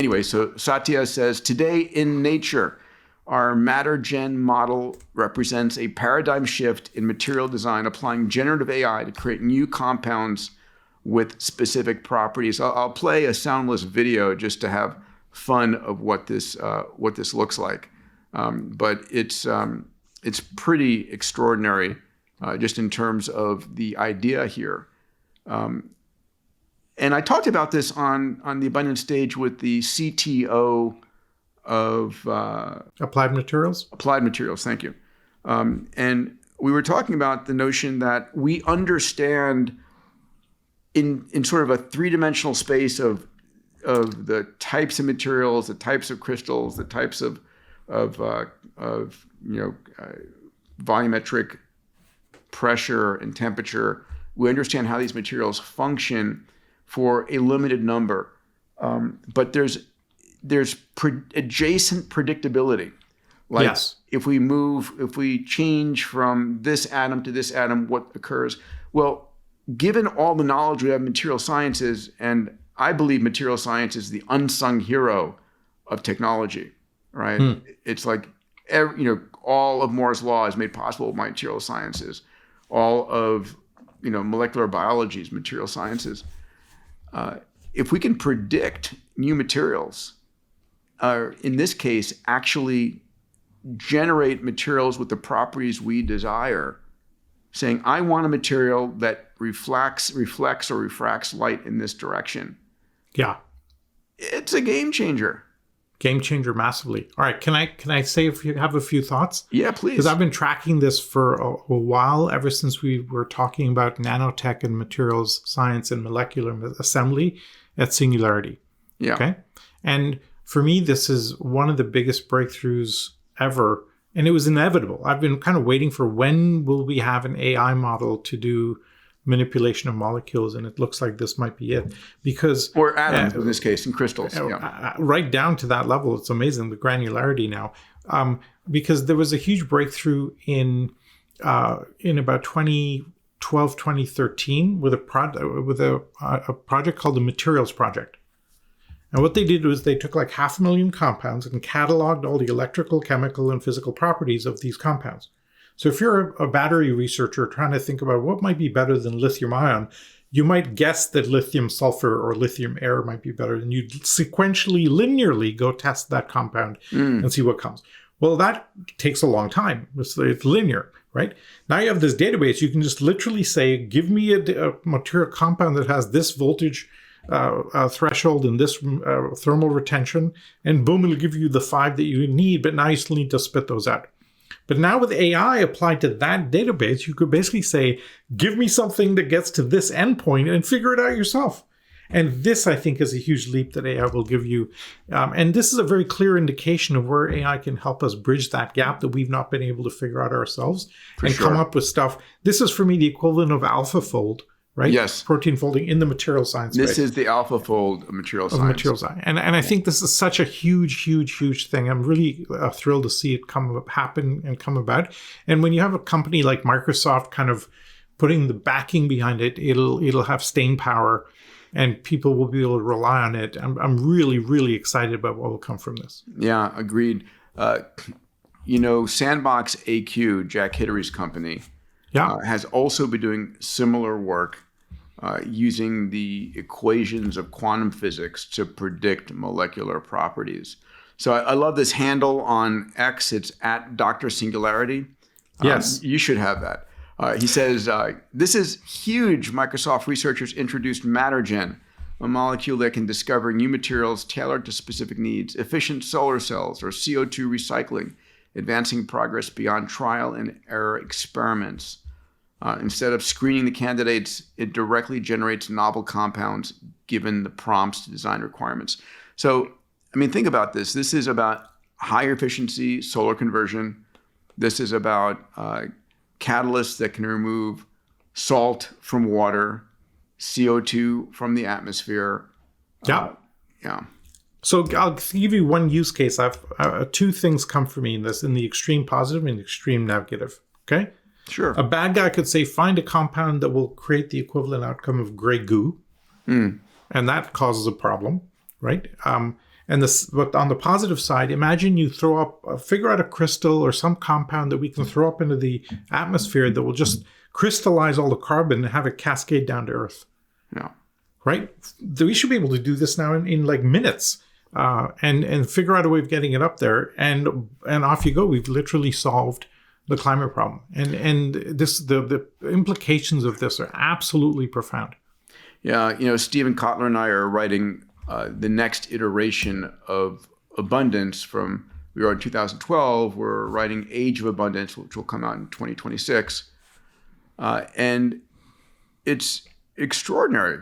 Anyway, so Satya says, today in nature, our matter-gen model represents a paradigm shift in material design, applying generative AI to create new compounds with specific properties. I'll play a soundless video just to have fun of what this looks like. But it's pretty extraordinary just in terms of the idea here. And I talked about this on the Abundance stage with the CTO of Applied Materials. Applied Materials, thank you. And we were talking about the notion that we understand in sort of a three-dimensional space of the types of materials, the types of crystals, the types of volumetric pressure and temperature. We understand how these materials function for a limited number, but there's adjacent predictability. Like yes. if we change from this atom to this atom, what occurs? Well, given all the knowledge we have in material sciences, and I believe material science is the unsung hero of technology, right? It's like, all of Moore's law is made possible by material sciences. All of, molecular biology is material sciences. If we can predict new materials, in this case, actually generate materials with the properties we desire, saying, I want a material that reflects or refracts light in this direction. Yeah. It's a game changer. Game changer massively. All right. Can I say if you have a few thoughts? Yeah, please. Because I've been tracking this for a while, ever since we were talking about nanotech and materials science and molecular assembly at Singularity. Yeah. Okay. And for me, this is one of the biggest breakthroughs ever. And it was inevitable. I've been kind of waiting for when will we have an AI model to do manipulation of molecules, and it looks like this might be it. Because or atoms in this case, and crystals. Right down to that level. It's amazing, the granularity now. Because there was a huge breakthrough in about 2012, 2013 with a project called the Materials Project. And what they did was they took like 500,000 compounds and cataloged all the electrical, chemical, and physical properties of these compounds. So if you're a battery researcher trying to think about what might be better than lithium ion, you might guess that lithium sulfur or lithium air might be better. And you'd sequentially, linearly go test that compound and see what comes. Well, that takes a long time. It's linear, right? Now you have this database. You can just literally say, give me a material compound that has this voltage threshold and this thermal retention, and boom, it'll give you the 5 that you need, but now you still need to spit those out. But now with AI applied to that database, you could basically say, give me something that gets to this endpoint and figure it out yourself. And this, I think, is a huge leap that AI will give you. And this is a very clear indication of where AI can help us bridge that gap that we've not been able to figure out ourselves come up with stuff. This is, for me, the equivalent of AlphaFold. Right? Yes. Protein folding in the material science space. This is the AlphaFold of material science. And I think this is such a huge thing. I'm really thrilled to see it happen and come about. And when you have a company like Microsoft kind of putting the backing behind it, it'll have staying power and people will be able to rely on it. I'm really excited about what will come from this. Yeah, agreed. Sandbox AQ, Jack Hittery's company, has also been doing similar work using the equations of quantum physics to predict molecular properties. So I love this handle on X. It's at Dr. Singularity. Yes. You should have that. He says, this is huge. Microsoft researchers introduced MatterGen, a molecule that can discover new materials tailored to specific needs, efficient solar cells or CO2 recycling, advancing progress beyond trial and error experiments. Instead of screening the candidates, it directly generates novel compounds given the prompts to design requirements. So, think about this. This is about higher efficiency solar conversion. This is about catalysts that can remove salt from water, CO2 from the atmosphere. Yeah. So I'll give you one use case. I've two things come for me in this, in the extreme positive and the extreme negative. Okay. Sure. A bad guy could say, find a compound that will create the equivalent outcome of gray goo. And that causes a problem, right? And And this, but on the positive side, imagine you figure out a crystal or some compound that we can throw up into the atmosphere that will just crystallize all the carbon and have it cascade down to Earth. Yeah. Right? We should be able to do this now in like minutes, and figure out a way of getting it up there, and off you go. We've literally solved the climate problem, and the implications of this are absolutely profound. Yeah, Stephen Kotler and I are writing the next iteration of abundance. We were in 2012. We're writing Age of Abundance, which will come out in 2026, and it's extraordinary.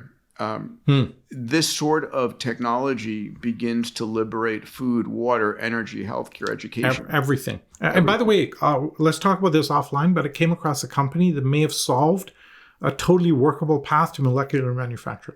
This sort of technology begins to liberate food, water, energy, healthcare, education. Everything. And by the way, let's talk about this offline, but I came across a company that may have solved a totally workable path to molecular manufacturing.